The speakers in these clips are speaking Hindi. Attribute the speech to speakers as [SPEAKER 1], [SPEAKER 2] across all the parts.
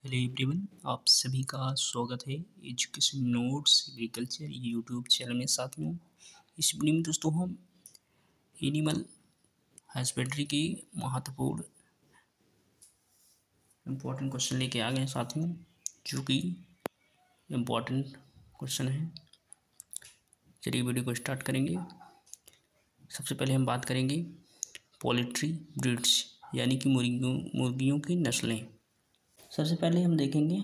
[SPEAKER 1] हेलो एवरीवन, आप सभी का स्वागत है education notes agriculture YouTube channel में। साथियों, इस वीडियो में दोस्तों हम एनिमल हस्बेंड्री के महत्वपूर्ण इम्पोर्टेंट क्वेश्चन लेके आ गए हैं साथियों, जो कि इम्पोर्टेंट क्वेश्चन है। चलिए वीडियो को स्टार्ट करेंगे। सबसे पहले हम बात करेंगे पोल्ट्री ब्रीड्स, यानी कि मुर्गियों की नस्लें। सबसे पहले हम देखेंगे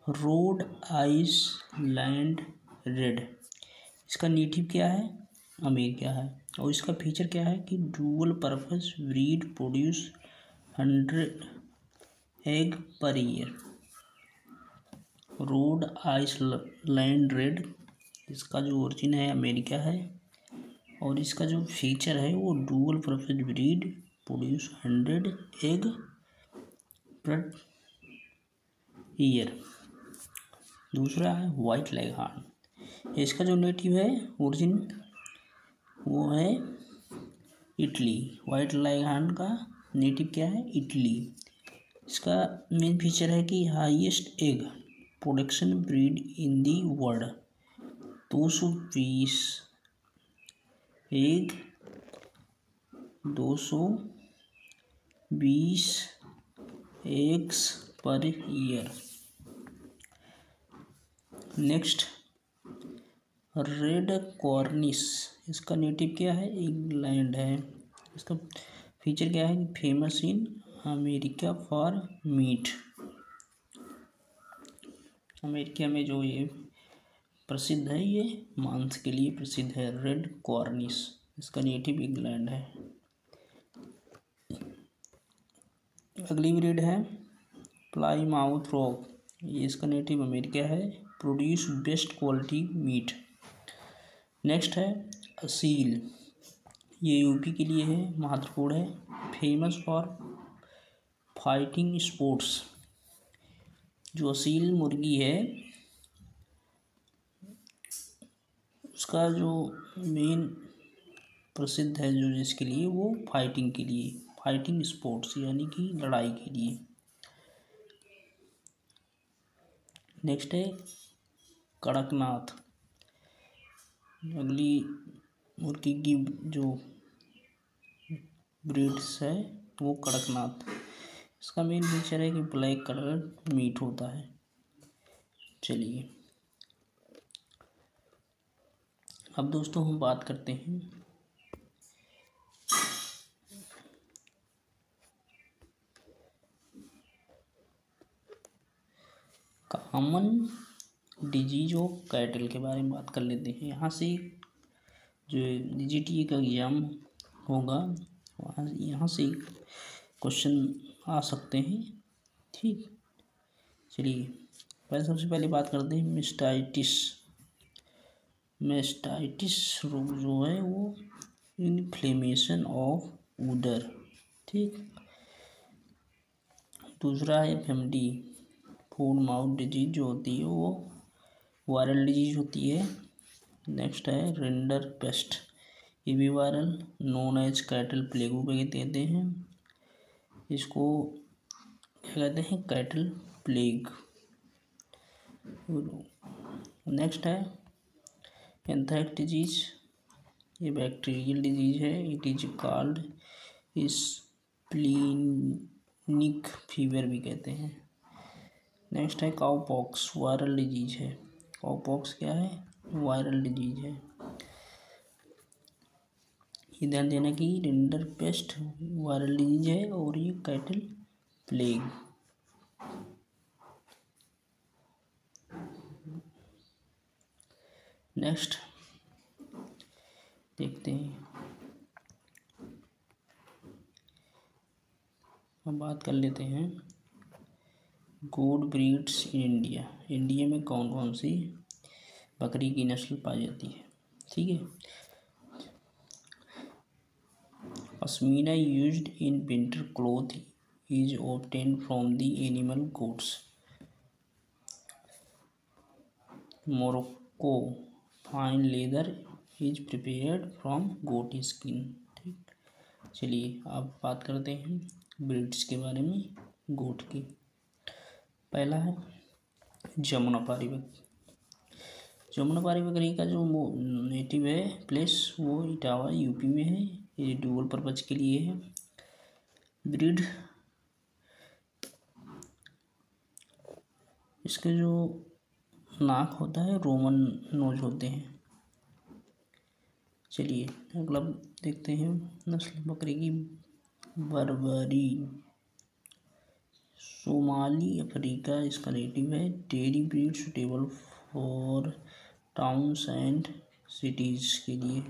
[SPEAKER 1] रोड आइसलैंड रेड। इसका नेटिव क्या है? अमेरिका है। और इसका फीचर क्या है कि dual purpose breed produce 100 egg per year. Rhode Island Red, इसका जो ओरिजिन है अमेरिका है, और इसका जो फीचर है वो dual purpose breed produce 100 egg per year. दूसरा है वाइट लेगहॉर्न। इसका जो नेटिव है ओरिजिन वो है इटली। वाइट लेगहॉर्न का नेटिव क्या है? इटली। इसका मेन फीचर है कि highest egg production breed in the world. 220 egg 220 eggs per year. Next red Cornish. इसका नेटिव क्या है? इंग्लैंड है। इसका फीचर क्या है? Famous in America for meet. America में जो ये प्रसिद्ध है, ये मांस के लिए प्रसिद्ध है। रेड कॉर्निश, इसका नेटिव इंग्लैंड है। अगली ब्रीड है प्लाईमाउथ रॉक। ये इसका नेटिव अमेरिका है। Produce best quality meat. Next है असील। ये यूपी के लिए है, महत्वपूर्ण है। Famous for fighting sports. जो असील मुर्गी है उसका जो मेन प्रसिद्ध है जो जिसके लिए, वो फाइटिंग के लिए, फाइटिंग स्पोर्ट्स यानी कि लड़ाई के लिए। नेक्स्ट है कड़कनाथ। अगली मुर्गी की जो ब्रीड्स है वो कड़कनाथ। इसका मेन फीचर है कि ब्लैक कलर मीट होता है। चलिए अब दोस्तों हम बात करते हैं कॉमन डिजीज ऑफ कैटल के बारे में बात कर लेते हैं। यहाँ से जो DGTA का एग्जाम होगा वहाँ यहाँ से क्वेश्चन आ सकते हैं। ठीक, चलिए सबसे पहले बात करते हैं मेस्टाइटिस। मेस्टाइटिस रोग जो है वो इन्फ्लेमेशन ऑफ उदर। ठीक, दूसरा है FMD, फूड माउथ डिजीज जो होती है वो वायरल डिजीज होती है। नेक्स्ट है रिंडर पेस्ट, ये भी viral, known as cattle plague भी कहते हैं इसको। क्या कहते हैं? Cattle plague. नेक्स्ट है एंथ्रेक्स डिजीज, ये बैक्टीरियल डिजीज है। It is called splenic fever भी कहते हैं। नेक्स्ट है काउपॉक्स, वायरल डिजीज है। काउपॉक्स क्या है? वायरल डिजीज है। ये ध्यान देना कि रिंडर पेस्ट वायरल डिजीज है और ये कैटल प्लेग। नेक्स्ट देखते हैं, हम बात कर लेते हैं good breeds in India. India में कौन कौन सी बकरी की नस्ल पाई जाती है? ठीक है, pashmina used in winter cloth is obtained from the animal goats. Morocco, fine leather is prepared from goat skin. ठीक, चलिए अब बात करते हैं ब्रीड्स के बारे में गोट की। पहला है जमुनापारी बकरी का जो नेटिव है प्लेस वो इटावा यूपी में है। ये डुअल पर्पज के लिए है। ब्रीड इसके जो नाक होता है रोमन नोज होते हैं। चलिए अगला देखते हैं नस्ल बकरी की। बर्बरी सोमाली अफ्रीका इसका नेटिव है। Dairy breed suitable for towns and cities के लिए।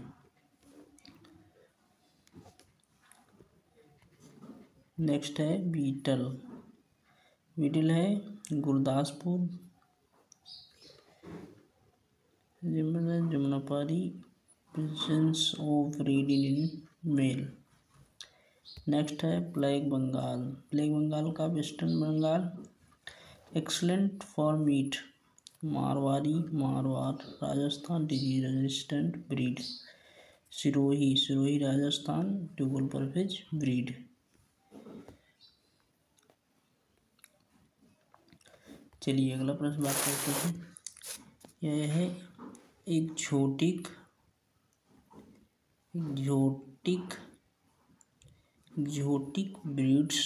[SPEAKER 1] नेक्स्ट है बीटल है Gurdaspur Jamunapari presence of breed in male. Next है ब्लैक बंगाल का western Bengal excellent for meat. Marwar Rajasthan disease resistant breed. Sirohi Rajasthan dual purpose breed. चलिए अगला प्रश्न बात करते हैं। यह है exotic breeds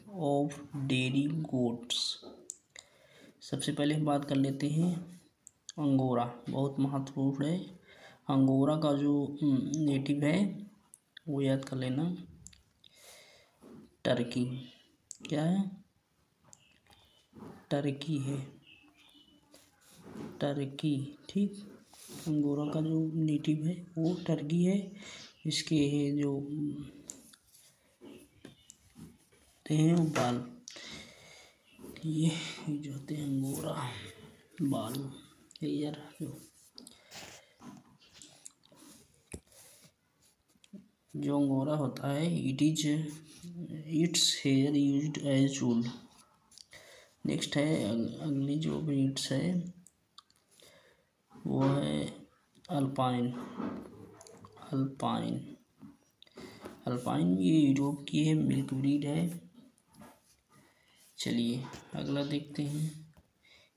[SPEAKER 1] of dairy goats. सबसे पहले हम बात कर लेते हैं अंगोरा, बहुत महत्वपूर्ण है। अंगोरा का जो नेटिव है वो याद कर लेना, टर्की। क्या है? टर्की है, टर्की। ठीक, अंगोरा का जो नेटिव है वो टर्की है। इसके जो हैं बाल, ये जो होते हैं अंगोरा बाल हेयर जो अंगोरा होता है its hair used as wool. Next है अगली जो ब्रीड्स है वो है अल्पाइन ये यूरोप की है, मिल्क ब्रीड है। चलिए अगला देखते हैं।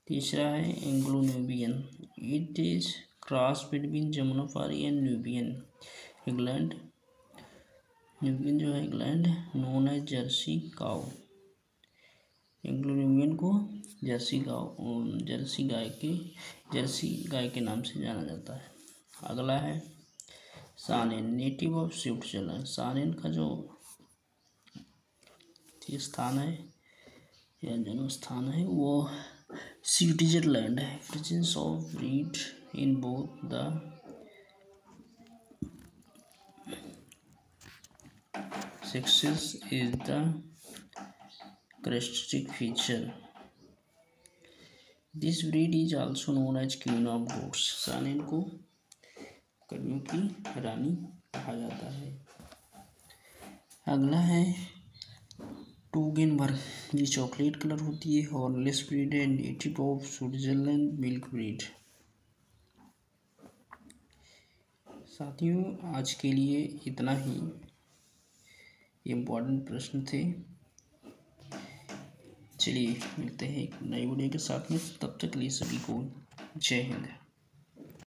[SPEAKER 1] तीसरा है Anglo Nubian. It is cross between Jamunapari and Nubian जो है England known as Jersey cow. Anglo Nubian को जर्सी गाय के नाम से जाना जाता है। अगला है सानेन, नेटिव ऑफ स्विट्जरलैंड। सानेन का जो स्थान है या जन्म स्थान है वो स्विट्जरलैंड है। Presence of breed in both the sexes is the characteristic feature. This breed is also known as queen of goats. सानेन को कड़ियों की रानी कहा जाता है। अगला है टूगेनबर्ग, ये चॉकलेट कलर होती है। हॉर्नलेस ब्रीड है, native of Switzerland, milk breed. साथियों आज के लिए इतना ही इम्पोर्टेंट प्रश्न थे। चलिए मिलते हैं एक नई वीडियो के साथ में, तब तक के लिए सभी को जय हिंद।